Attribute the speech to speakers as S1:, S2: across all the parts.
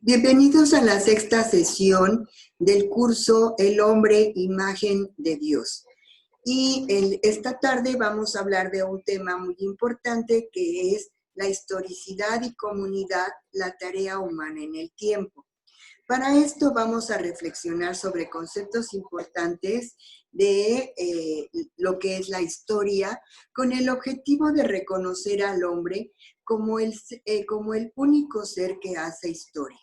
S1: Bienvenidos a la sexta sesión del curso El hombre, imagen de Dios. Y esta tarde vamos a hablar de un tema muy importante que es la historicidad y comunidad, la tarea humana en el tiempo. Para esto vamos a reflexionar sobre conceptos importantes de lo que es la historia, con el objetivo de reconocer al hombre como el único ser que hace historia.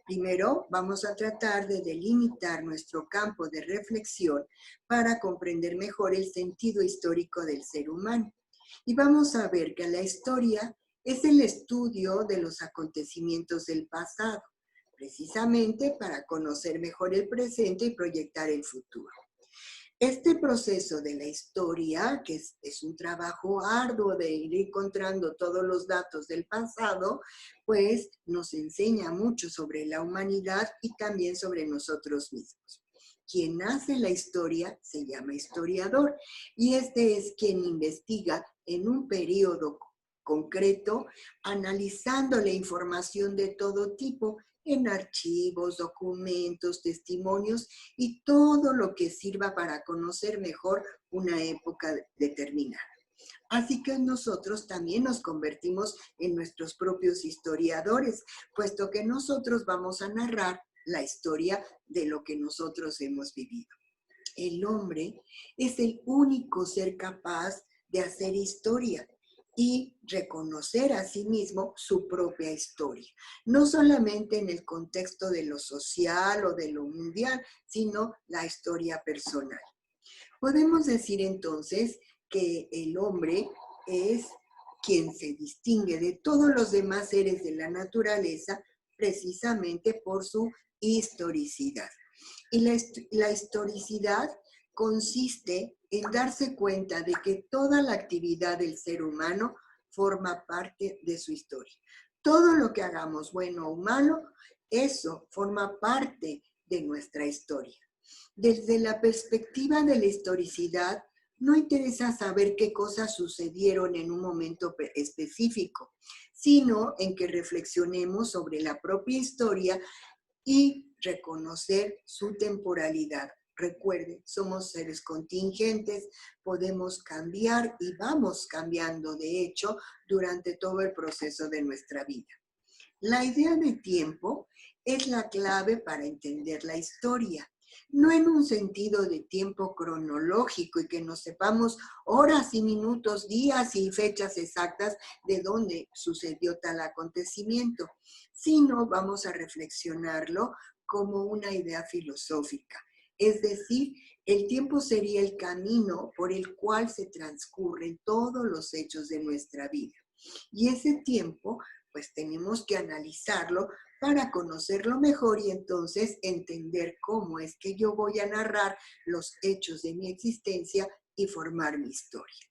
S1: Primero, vamos a tratar de delimitar nuestro campo de reflexión para comprender mejor el sentido histórico del ser humano. Y vamos a ver que la historia es el estudio de los acontecimientos del pasado, precisamente para conocer mejor el presente y proyectar el futuro. Este proceso de la historia, que es un trabajo arduo de ir encontrando todos los datos del pasado, pues nos enseña mucho sobre la humanidad y también sobre nosotros mismos. Quien hace la historia se llama historiador y este es quien investiga en un periodo concreto, analizando la información de todo tipo en archivos, documentos, testimonios y todo lo que sirva para conocer mejor una época determinada. Así que nosotros también nos convertimos en nuestros propios historiadores, puesto que nosotros vamos a narrar la historia de lo que nosotros hemos vivido. El hombre es el único ser capaz de hacer historia y reconocer a sí mismo su propia historia. No solamente en el contexto de lo social o de lo mundial, sino la historia personal. Podemos decir entonces que el hombre es quien se distingue de todos los demás seres de la naturaleza precisamente por su historicidad. Y la historicidad consiste en darse cuenta de que toda la actividad del ser humano forma parte de su historia. Todo lo que hagamos, bueno o malo, eso forma parte de nuestra historia. Desde la perspectiva de la historicidad, no interesa saber qué cosas sucedieron en un momento específico, sino en que reflexionemos sobre la propia historia y reconocer su temporalidad. Recuerden, somos seres contingentes, podemos cambiar y vamos cambiando, de hecho, durante todo el proceso de nuestra vida. La idea de tiempo es la clave para entender la historia, no en un sentido de tiempo cronológico y que nos sepamos horas y minutos, días y fechas exactas de dónde sucedió tal acontecimiento, sino vamos a reflexionarlo como una idea filosófica. Es decir, el tiempo sería el camino por el cual se transcurren todos los hechos de nuestra vida. Y ese tiempo, pues tenemos que analizarlo para conocerlo mejor y entonces entender cómo es que yo voy a narrar los hechos de mi existencia y formar mi historia.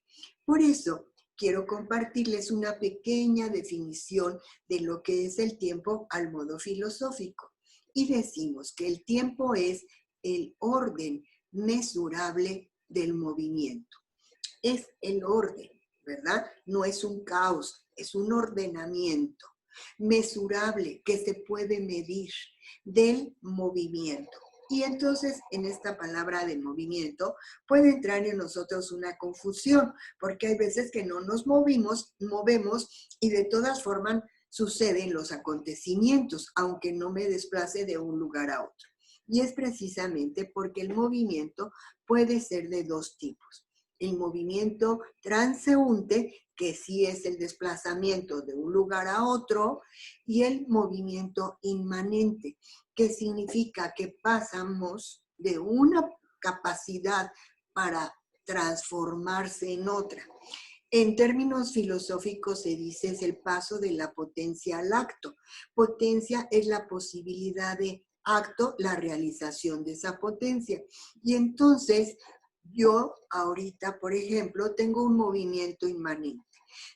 S1: Por eso, quiero compartirles una pequeña definición de lo que es el tiempo al modo filosófico. Y decimos que el tiempo es el orden mesurable del movimiento. Es el orden, ¿verdad? No es un caos, es un ordenamiento mesurable que se puede medir del movimiento. Y entonces en esta palabra de movimiento puede entrar en nosotros una confusión, porque hay veces que no nos movemos y de todas formas suceden los acontecimientos, aunque no me desplace de un lugar a otro. Y es precisamente porque el movimiento puede ser de dos tipos. El movimiento transeúnte, que sí es el desplazamiento de un lugar a otro, y el movimiento inmanente, que significa que pasamos de una capacidad para transformarse en otra. En términos filosóficos se dice es el paso de la potencia al acto. Potencia es la posibilidad de acto, la realización de esa potencia. Y entonces yo ahorita, por ejemplo, tengo un movimiento inmanente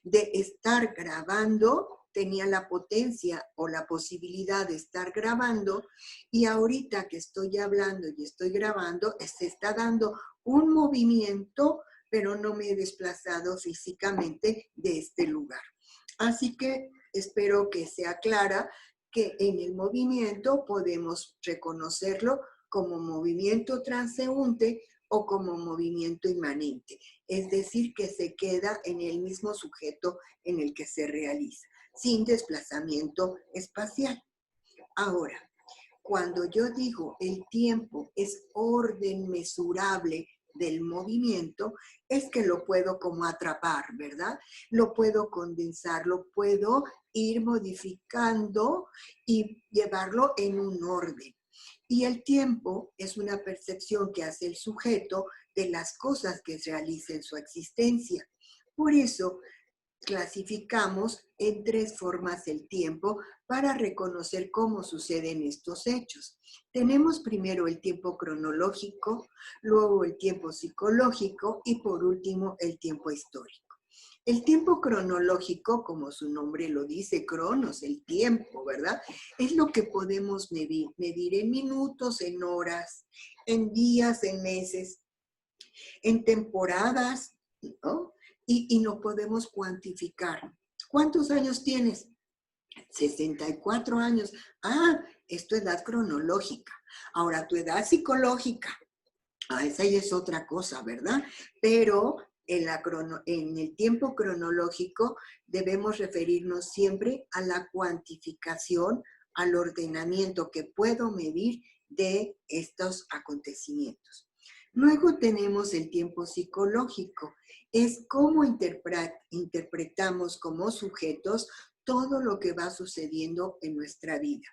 S1: de estar grabando, tenía la potencia o la posibilidad de estar grabando y ahorita que estoy hablando y estoy grabando, se está dando un movimiento, pero no me he desplazado físicamente de este lugar. Así que espero que sea clara que en el movimiento podemos reconocerlo como movimiento transeúnte o como movimiento inmanente, es decir, que se queda en el mismo sujeto en el que se realiza, sin desplazamiento espacial. Ahora, cuando yo digo el tiempo es orden mesurable del movimiento, es que lo puedo como atrapar, ¿verdad? Lo puedo condensar, lo puedo ir modificando y llevarlo en un orden. Y el tiempo es una percepción que hace el sujeto de las cosas que realiza en su existencia. Por eso, clasificamos en 3 formas el tiempo para reconocer cómo suceden estos hechos. Tenemos primero el tiempo cronológico, luego el tiempo psicológico y por último el tiempo histórico. El tiempo cronológico, como su nombre lo dice, cronos, el tiempo, ¿verdad? Es lo que podemos medir en minutos, en horas, en días, en meses, en temporadas, ¿no? Y no podemos cuantificar. ¿Cuántos años tienes? 64 años. Ah, es tu edad cronológica. Ahora, tu edad psicológica. Ah, esa ya es otra cosa, ¿verdad? Pero en el tiempo cronológico debemos referirnos siempre a la cuantificación, al ordenamiento que puedo medir de estos acontecimientos. Luego tenemos el tiempo psicológico. Es cómo interpretamos como sujetos todo lo que va sucediendo en nuestra vida.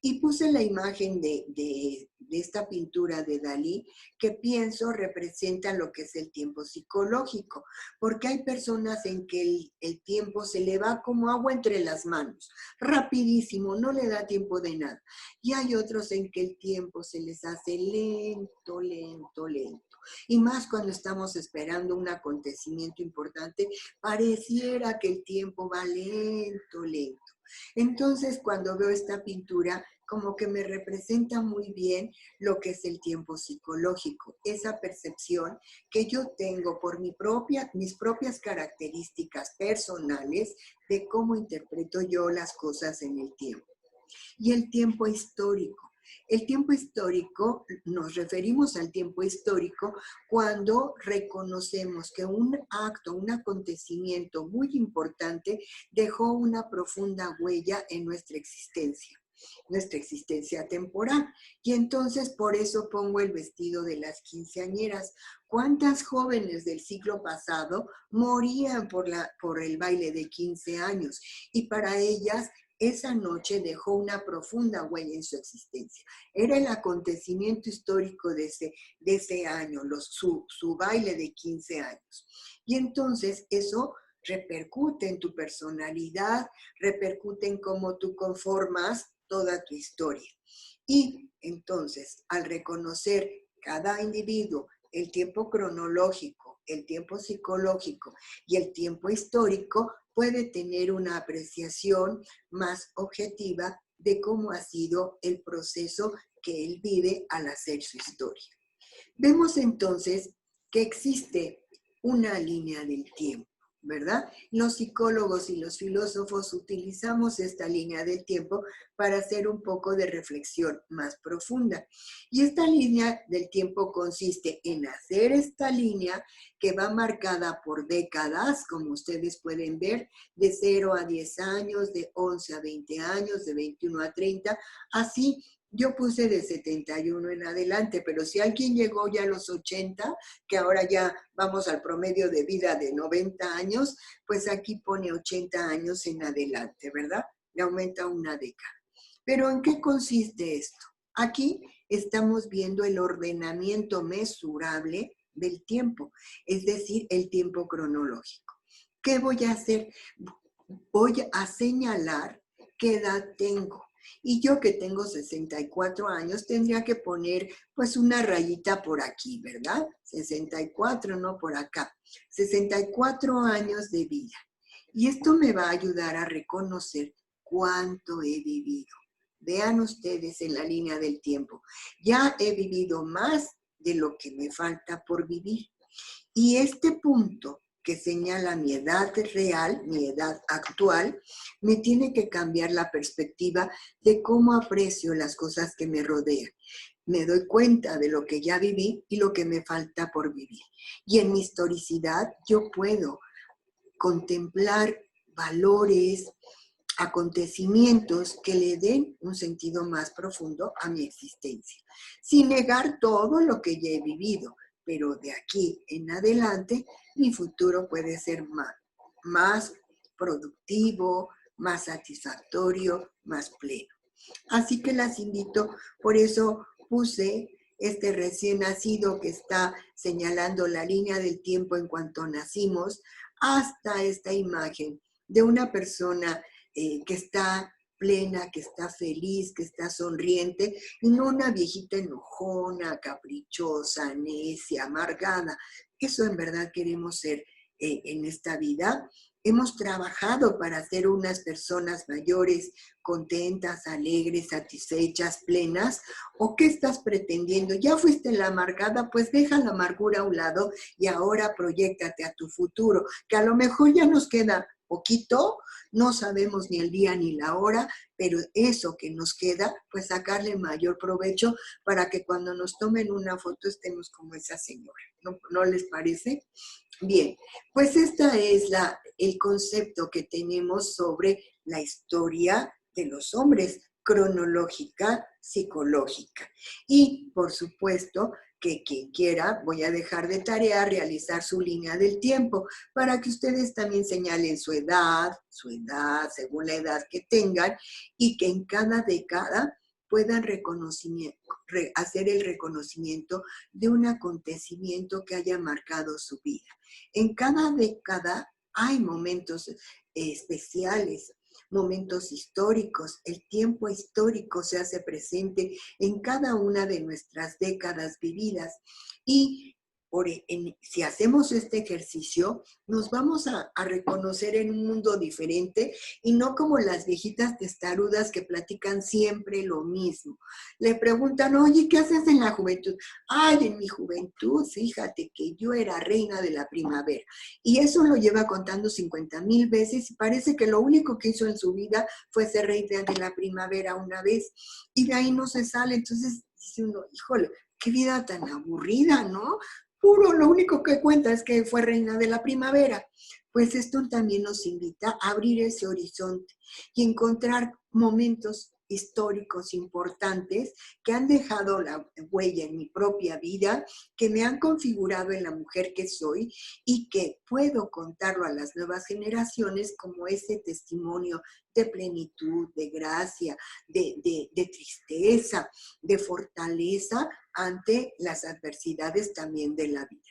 S1: Y puse la imagen de esta pintura de Dalí, que pienso representa lo que es el tiempo psicológico, porque hay personas en que el tiempo se le va como agua entre las manos, rapidísimo, no le da tiempo de nada. Y hay otros en que el tiempo se les hace lento, lento, lento. Y más cuando estamos esperando un acontecimiento importante, pareciera que el tiempo va lento, lento. Entonces, cuando veo esta pintura, como que me representa muy bien lo que es el tiempo psicológico, esa percepción que yo tengo por mis propias características personales de cómo interpreto yo las cosas en el tiempo. Y el tiempo histórico. El tiempo histórico, nos referimos al tiempo histórico cuando reconocemos que un acto, un acontecimiento muy importante dejó una profunda huella en nuestra existencia temporal. Y entonces por eso pongo el vestido de las quinceañeras. ¿Cuántas jóvenes del siglo pasado morían por el baile de 15 años? Y para ellas esa noche dejó una profunda huella en su existencia. Era el acontecimiento histórico de ese año, su baile de 15 años. Y entonces eso repercute en tu personalidad, repercute en cómo tú conformas toda tu historia. Y entonces, al reconocer cada individuo el tiempo cronológico, el tiempo psicológico y el tiempo histórico, puede tener una apreciación más objetiva de cómo ha sido el proceso que él vive al hacer su historia. Vemos entonces que existe una línea del tiempo, ¿verdad? Los psicólogos y los filósofos utilizamos esta línea del tiempo para hacer un poco de reflexión más profunda. Y esta línea del tiempo consiste en hacer esta línea que va marcada por décadas, como ustedes pueden ver, de 0 a 10 años, de 11 a 20 años, de 21 a 30, así. Yo puse de 71 en adelante, pero si alguien llegó ya a los 80, que ahora ya vamos al promedio de vida de 90 años, pues aquí pone 80 años en adelante, ¿verdad? Le aumenta una década. Pero ¿en qué consiste esto? Aquí estamos viendo el ordenamiento mesurable del tiempo, es decir, el tiempo cronológico. ¿Qué voy a hacer? Voy a señalar qué edad tengo. Y yo que tengo 64 años tendría que poner pues una rayita por aquí, ¿verdad? 64, no por acá. 64 años de vida. Y esto me va a ayudar a reconocer cuánto he vivido. Vean ustedes en la línea del tiempo. Ya he vivido más de lo que me falta por vivir. Y este punto que señala mi edad real, mi edad actual, me tiene que cambiar la perspectiva de cómo aprecio las cosas que me rodean. Me doy cuenta de lo que ya viví y lo que me falta por vivir. Y en mi historicidad yo puedo contemplar valores, acontecimientos que le den un sentido más profundo a mi existencia, sin negar todo lo que ya he vivido, pero de aquí en adelante mi futuro puede ser más productivo, más satisfactorio, más pleno. Así que las invito, por eso puse este recién nacido que está señalando la línea del tiempo en cuanto nacimos, hasta esta imagen de una persona que está plena, que está feliz, que está sonriente, y no una viejita enojona, caprichosa, necia, amargada. Eso en verdad queremos ser en esta vida. Hemos trabajado para ser unas personas mayores, contentas, alegres, satisfechas, plenas. ¿O qué estás pretendiendo? ¿Ya fuiste la amargada? Pues deja la amargura a un lado y ahora proyéctate a tu futuro, que a lo mejor ya nos queda poquito, no sabemos ni el día ni la hora, pero eso que nos queda, pues sacarle mayor provecho para que cuando nos tomen una foto estemos como esa señora. ¿No les parece? Bien, pues este es el concepto que tenemos sobre la historia de los hombres, cronológica, psicológica. Y, por supuesto, que quien quiera, voy a dejar de tarea realizar su línea del tiempo para que ustedes también señalen su edad, según la edad que tengan, y que en cada década puedan hacer el reconocimiento de un acontecimiento que haya marcado su vida. En cada década hay momentos especiales, momentos históricos. El tiempo histórico se hace presente en cada una de nuestras décadas vividas. Y si hacemos este ejercicio, nos vamos a reconocer en un mundo diferente y no como las viejitas testarudas que platican siempre lo mismo. Le preguntan, oye, ¿qué haces en la juventud? Ay, en mi juventud, fíjate que yo era reina de la primavera. Y eso lo lleva contando 50,000 veces y parece que lo único que hizo en su vida fue ser reina de la primavera una vez. Y de ahí no se sale. Entonces dice uno, híjole, qué vida tan aburrida, ¿no? Puro, lo único que cuenta es que fue reina de la primavera. Pues esto también nos invita a abrir ese horizonte y encontrar momentos históricos importantes que han dejado la huella en mi propia vida, que me han configurado en la mujer que soy y que puedo contarlo a las nuevas generaciones como ese testimonio de plenitud, de gracia, de tristeza, de fortaleza ante las adversidades también de la vida.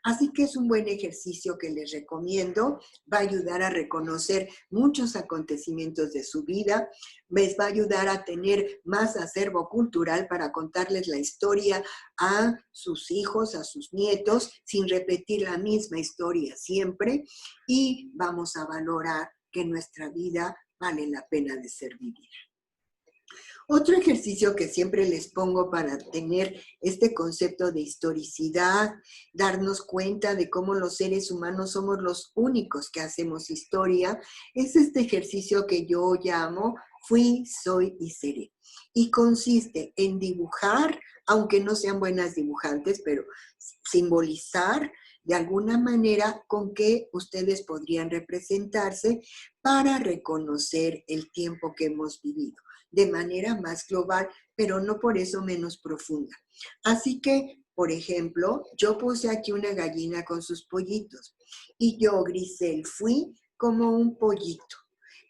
S1: Así que es un buen ejercicio que les recomiendo, va a ayudar a reconocer muchos acontecimientos de su vida, les va a ayudar a tener más acervo cultural para contarles la historia a sus hijos, a sus nietos, sin repetir la misma historia siempre, y vamos a valorar que nuestra vida vale la pena de ser vivida. Otro ejercicio que siempre les pongo para tener este concepto de historicidad, darnos cuenta de cómo los seres humanos somos los únicos que hacemos historia, es este ejercicio que yo llamo Fui, Soy y Seré. Y consiste en dibujar, aunque no sean buenas dibujantes, pero simbolizar de alguna manera con qué ustedes podrían representarse para reconocer el tiempo que hemos vivido de manera más global, pero no por eso menos profunda. Así que, por ejemplo, yo puse aquí una gallina con sus pollitos y yo, Grisel, fui como un pollito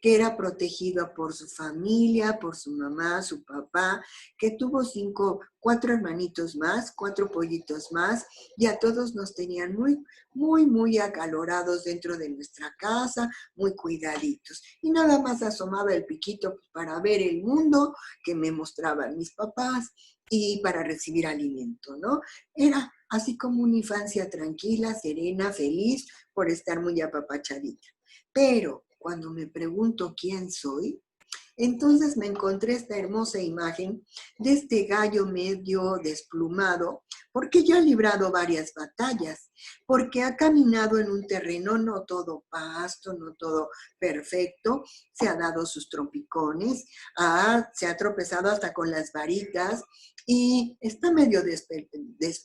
S1: que era protegido por su familia, por su mamá, su papá, que tuvo 4 hermanitos más, 4 pollitos más, y a todos nos tenían muy acalorados dentro de nuestra casa, muy cuidaditos. Y nada más asomaba el piquito para ver el mundo que me mostraban mis papás y para recibir alimento, ¿no? Era así como una infancia tranquila, serena, feliz por estar muy apapachadita. Pero cuando me pregunto quién soy, entonces me encontré esta hermosa imagen de este gallo medio desplumado, porque ya ha librado varias batallas, porque ha caminado en un terreno no todo pasto, no todo perfecto, se ha dado sus trompicones, se ha tropezado hasta con las varitas y está medio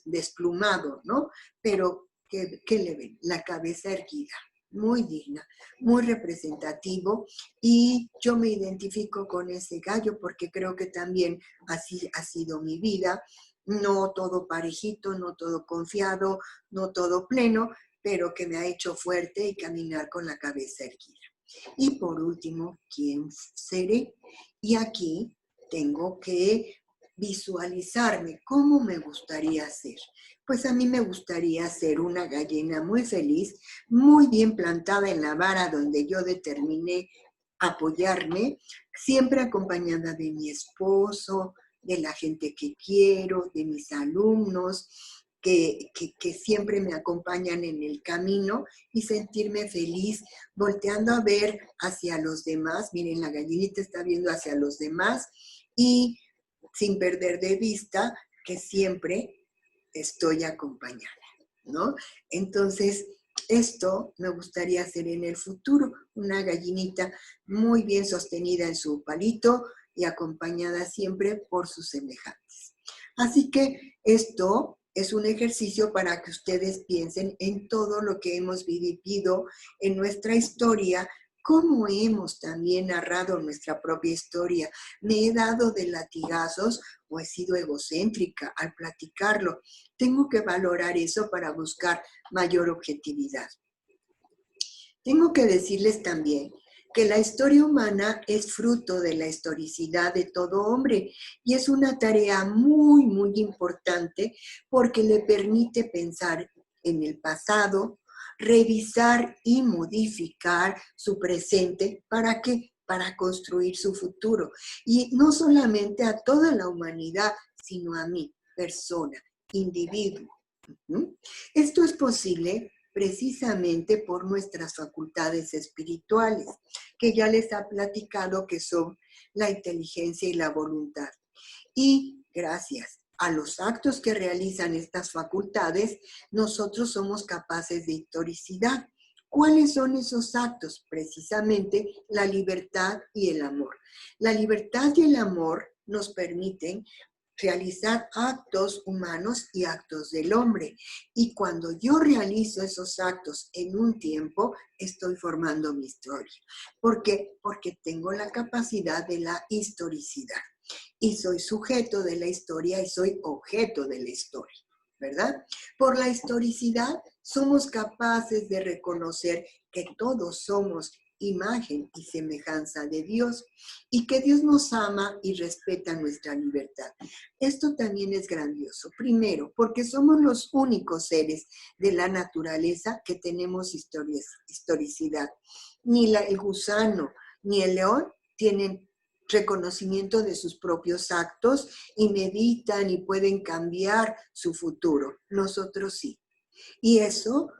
S1: desplumado, ¿no? Pero, ¿qué le ven? La cabeza erguida, muy digna, muy representativo, y yo me identifico con ese gallo porque creo que también así ha sido mi vida, no todo parejito, no todo confiado, no todo pleno, pero que me ha hecho fuerte y caminar con la cabeza erguida. Y por último, ¿quién seré? Y aquí tengo que visualizarme cómo me gustaría ser. Pues a mí me gustaría ser una gallina muy feliz, muy bien plantada en la vara donde yo determiné apoyarme, siempre acompañada de mi esposo, de la gente que quiero, de mis alumnos, que siempre me acompañan en el camino, y sentirme feliz volteando a ver hacia los demás. Miren, la gallinita está viendo hacia los demás y sin perder de vista que siempre estoy acompañada, ¿no? Entonces, esto me gustaría hacer en el futuro, una gallinita muy bien sostenida en su palito y acompañada siempre por sus semejantes. Así que esto es un ejercicio para que ustedes piensen en todo lo que hemos vivido en nuestra historia, cómo hemos también narrado nuestra propia historia. ¿Me he dado de latigazos o he sido egocéntrica al platicarlo? Tengo que valorar eso para buscar mayor objetividad. Tengo que decirles también que la historia humana es fruto de la historicidad de todo hombre y es una tarea muy, muy importante porque le permite pensar en el pasado, revisar y modificar su presente. ¿Para qué? Para construir su futuro. Y no solamente a toda la humanidad, sino a mí, persona, individuo. Esto es posible precisamente por nuestras facultades espirituales, que ya les ha platicado que son la inteligencia y la voluntad. Y gracias a los actos que realizan estas facultades, nosotros somos capaces de historicidad. ¿Cuáles son esos actos? Precisamente la libertad y el amor. La libertad y el amor nos permiten realizar actos humanos y actos del hombre. Y cuando yo realizo esos actos en un tiempo, estoy formando mi historia. ¿Por qué? Porque tengo la capacidad de la historicidad. Y soy sujeto de la historia y soy objeto de la historia, ¿verdad? Por la historicidad somos capaces de reconocer que todos somos imagen y semejanza de Dios y que Dios nos ama y respeta nuestra libertad. Esto también es grandioso. Primero, porque somos los únicos seres de la naturaleza que tenemos historicidad. Ni el gusano ni el león tienen reconocimiento de sus propios actos y meditan y pueden cambiar su futuro. Nosotros sí. Y eso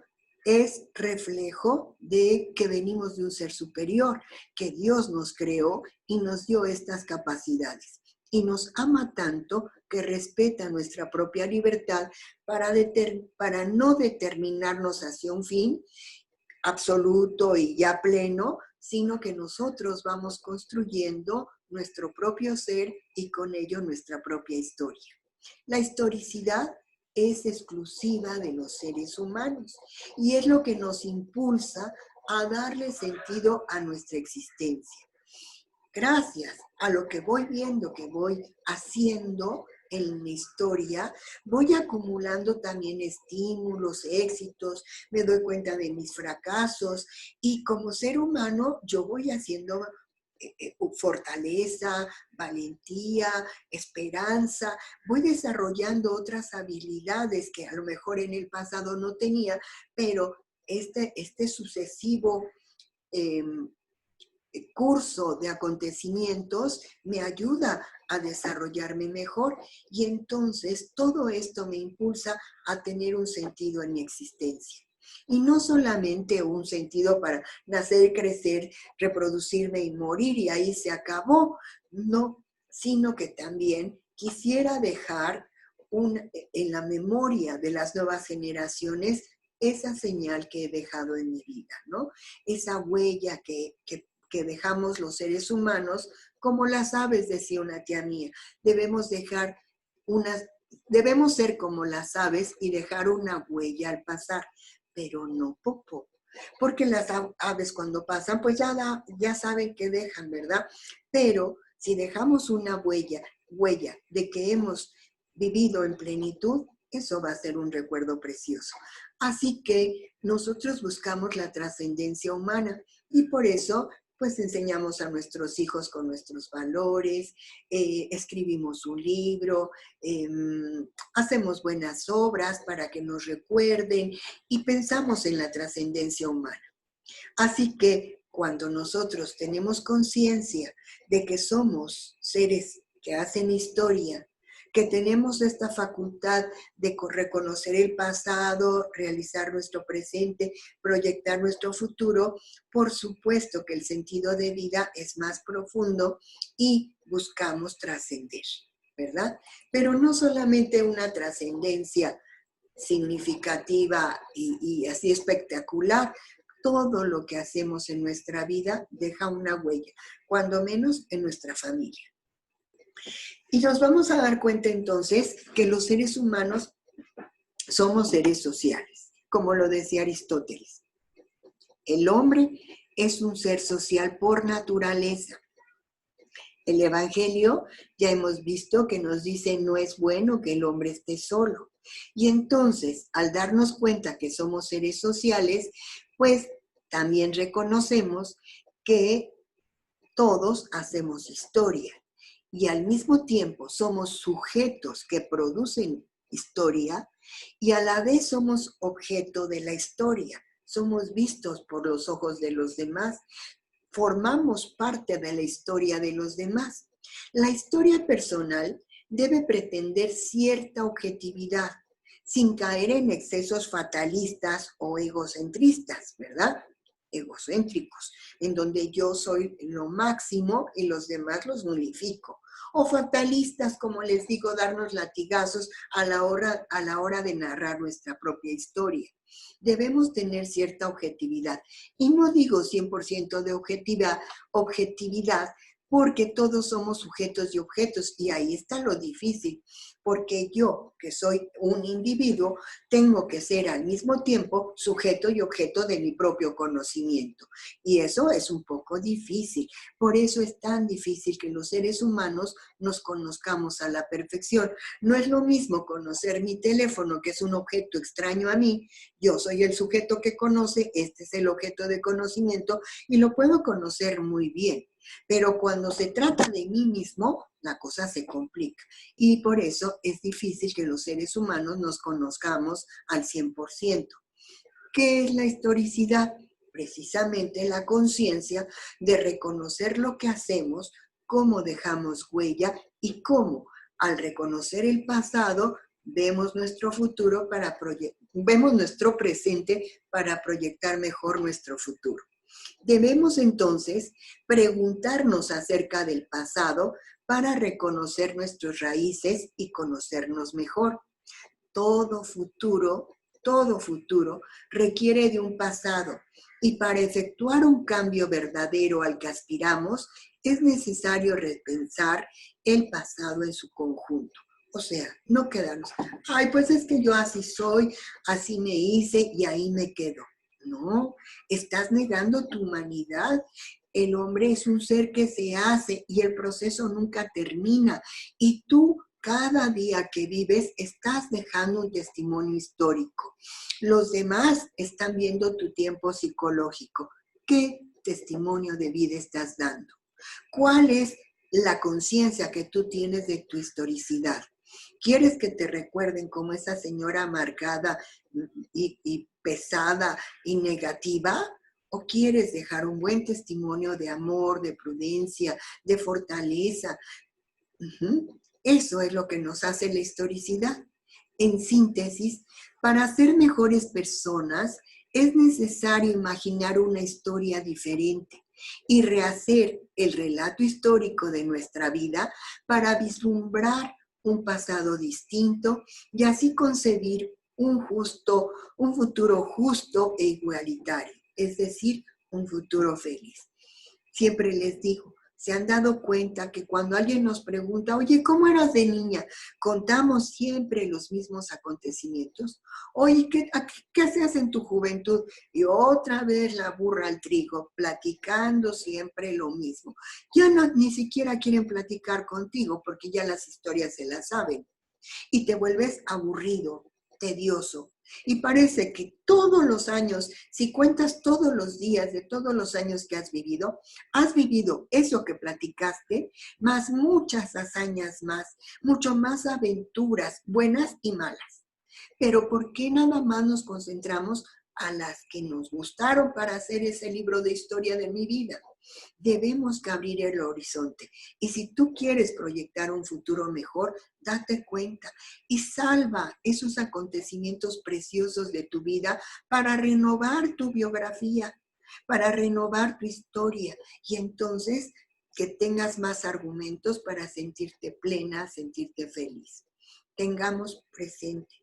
S1: es reflejo de que venimos de un ser superior, que Dios nos creó y nos dio estas capacidades. Y nos ama tanto que respeta nuestra propia libertad para no determinarnos hacia un fin absoluto y ya pleno, sino que nosotros vamos construyendo nuestro propio ser y con ello nuestra propia historia. La historicidad es exclusiva de los seres humanos y es lo que nos impulsa a darle sentido a nuestra existencia. Gracias a lo que voy viendo, que voy haciendo en mi historia, voy acumulando también estímulos, éxitos, me doy cuenta de mis fracasos y como ser humano yo voy haciendo fortaleza, valentía, esperanza, voy desarrollando otras habilidades que a lo mejor en el pasado no tenía, pero este sucesivo curso de acontecimientos me ayuda a desarrollarme mejor y entonces todo esto me impulsa a tener un sentido en mi existencia. Y no solamente un sentido para nacer, crecer, reproducirme y morir y ahí se acabó, no, sino que también quisiera dejar en la memoria de las nuevas generaciones esa señal que he dejado en mi vida, ¿no? Esa huella que dejamos los seres humanos, como las aves, decía una tía mía. Debemos ser como las aves y dejar una huella al pasar, pero no popó. Porque las aves cuando pasan, pues ya saben qué dejan, ¿verdad? Pero si dejamos una huella de que hemos vivido en plenitud, eso va a ser un recuerdo precioso. Así que nosotros buscamos la trascendencia humana y por eso pues enseñamos a nuestros hijos con nuestros valores, escribimos un libro, hacemos buenas obras para que nos recuerden y pensamos en la trascendencia humana. Así que cuando nosotros tenemos conciencia de que somos seres que hacen historia, que tenemos esta facultad de reconocer el pasado, realizar nuestro presente, proyectar nuestro futuro, por supuesto que el sentido de vida es más profundo y buscamos trascender, ¿verdad? Pero no solamente una trascendencia significativa y así espectacular. Todo lo que hacemos en nuestra vida deja una huella, cuando menos en nuestra familia. Y nos vamos a dar cuenta entonces que los seres humanos somos seres sociales, como lo decía Aristóteles. El hombre es un ser social por naturaleza. El Evangelio ya hemos visto que nos dice no es bueno que el hombre esté solo. Y entonces, al darnos cuenta que somos seres sociales, pues también reconocemos que todos hacemos historia y al mismo tiempo somos sujetos que producen historia y a la vez somos objeto de la historia. Somos vistos por los ojos de los demás, formamos parte de la historia de los demás. La historia personal debe pretender cierta objetividad, sin caer en excesos fatalistas o egocentristas, ¿verdad? Egocéntricos, en donde yo soy lo máximo y los demás los nulifico. O fatalistas, como les digo, darnos latigazos a la hora de narrar nuestra propia historia. Debemos tener cierta objetividad. Y no digo 100% de objetividad, porque todos somos sujetos y objetos, y ahí está lo difícil, porque yo, que soy un individuo, tengo que ser al mismo tiempo sujeto y objeto de mi propio conocimiento, y eso es un poco difícil. Por eso es tan difícil que los seres humanos nos conozcamos a la perfección. No es lo mismo conocer mi teléfono, que es un objeto extraño a mí. Yo soy el sujeto que conoce, este es el objeto de conocimiento, y lo puedo conocer muy bien. Pero cuando se trata de mí mismo, la cosa se complica. Y por eso es difícil que los seres humanos nos conozcamos al 100%. ¿Qué es la historicidad? Precisamente la conciencia de reconocer lo que hacemos, cómo dejamos huella y cómo, al reconocer el pasado, vemos nuestro presente para proyectar mejor nuestro futuro. Debemos entonces preguntarnos acerca del pasado para reconocer nuestras raíces y conocernos mejor. Todo futuro requiere de un pasado y para efectuar un cambio verdadero al que aspiramos es necesario repensar el pasado en su conjunto. O sea, no quedarnos, ay, pues es que yo así soy, así me hice y ahí me quedo. No, estás negando tu humanidad. El hombre es un ser que se hace y el proceso nunca termina. Y tú, cada día que vives, estás dejando un testimonio histórico. Los demás están viendo tu tiempo psicológico. ¿Qué testimonio de vida estás dando? ¿Cuál es la conciencia que tú tienes de tu historicidad? ¿Quieres que te recuerden como esa señora amargada y pesada y negativa? ¿O quieres dejar un buen testimonio de amor, de prudencia, de fortaleza? Eso es lo que nos hace la historicidad. En síntesis, para ser mejores personas es necesario imaginar una historia diferente y rehacer el relato histórico de nuestra vida para vislumbrar un pasado distinto y así concebir un futuro justo e igualitario, es decir, un futuro feliz. Siempre les digo, ¿se han dado cuenta que cuando alguien nos pregunta, oye, ¿cómo eras de niña? Contamos siempre los mismos acontecimientos. Oye, ¿qué hacías en tu juventud? Y otra vez la burra al trigo, platicando siempre lo mismo. Ya no, ni siquiera quieren platicar contigo porque ya las historias se las saben. Y te vuelves aburrido, tedioso. Y parece que todos los años, si cuentas todos los días de todos los años que has vivido eso que platicaste, más muchas hazañas más, mucho más aventuras, buenas y malas. Pero ¿por qué nada más nos concentramos a las que nos gustaron para hacer ese libro de historia de mi vida? Debemos que abrir el horizonte. Y si tú quieres proyectar un futuro mejor, date cuenta y salva esos acontecimientos preciosos de tu vida para renovar tu biografía, para renovar tu historia. Y entonces que tengas más argumentos para sentirte plena, sentirte feliz. Tengamos presente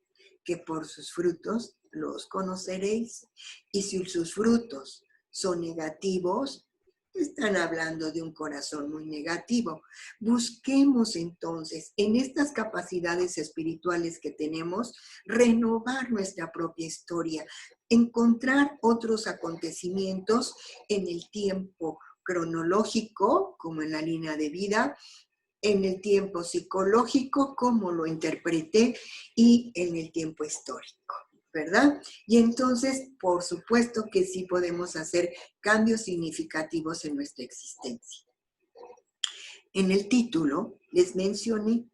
S1: que por sus frutos los conoceréis. Y si sus frutos son negativos, están hablando de un corazón muy negativo. Busquemos entonces en estas capacidades espirituales que tenemos, renovar nuestra propia historia, encontrar otros acontecimientos en el tiempo cronológico, como en la línea de vida, en el tiempo psicológico, como lo interpreté, y en el tiempo histórico, ¿verdad? Y entonces, por supuesto que sí podemos hacer cambios significativos en nuestra existencia. En el título les mencioné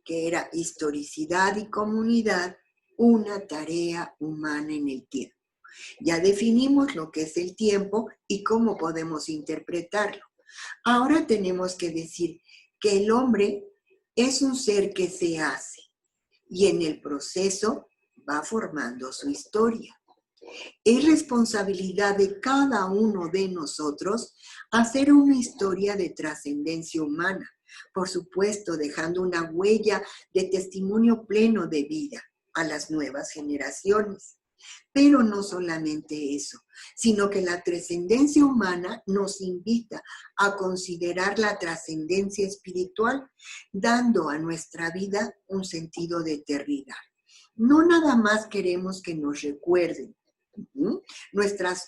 S1: que era historicidad y comunidad, una tarea humana en el tiempo. Ya definimos lo que es el tiempo y cómo podemos interpretarlo. Ahora tenemos que decir que el hombre es un ser que se hace y en el proceso va formando su historia. Es responsabilidad de cada uno de nosotros hacer una historia de trascendencia humana, por supuesto, dejando una huella de testimonio pleno de vida a las nuevas generaciones. Pero no solamente eso, sino que la trascendencia humana nos invita a considerar la trascendencia espiritual, dando a nuestra vida un sentido de eternidad. No nada más queremos que nos recuerden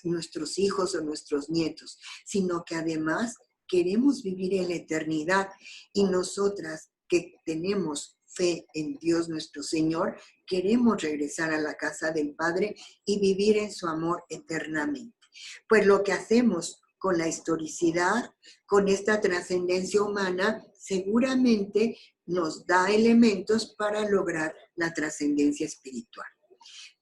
S1: nuestros hijos o nuestros nietos, sino que además queremos vivir en la eternidad y nosotras que tenemos fe en Dios nuestro Señor, queremos regresar a la casa del Padre y vivir en su amor eternamente. Pues lo que hacemos con la historicidad, con esta trascendencia humana, seguramente nos da elementos para lograr la trascendencia espiritual.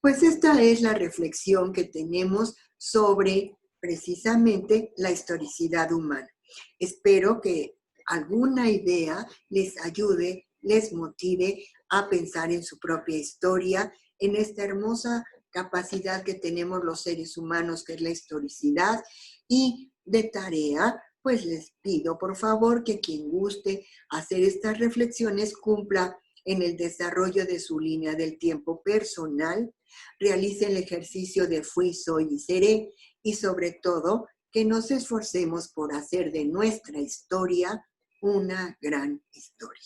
S1: Pues esta es la reflexión que tenemos sobre precisamente la historicidad humana. Espero que alguna idea les ayude, les motive a pensar en su propia historia, en esta hermosa capacidad que tenemos los seres humanos, que es la historicidad, y de tarea, pues les pido por favor que quien guste hacer estas reflexiones cumpla en el desarrollo de su línea del tiempo personal, realice el ejercicio de fui, soy y seré, y sobre todo que nos esforcemos por hacer de nuestra historia una gran historia.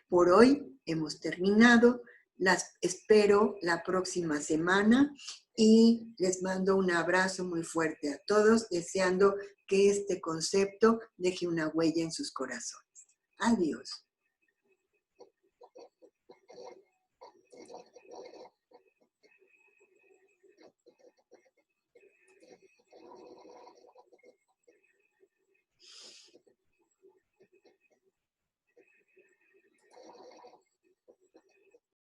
S1: Por hoy hemos terminado, las espero la próxima semana y les mando un abrazo muy fuerte a todos, deseando que este concepto deje una huella en sus corazones. Adiós.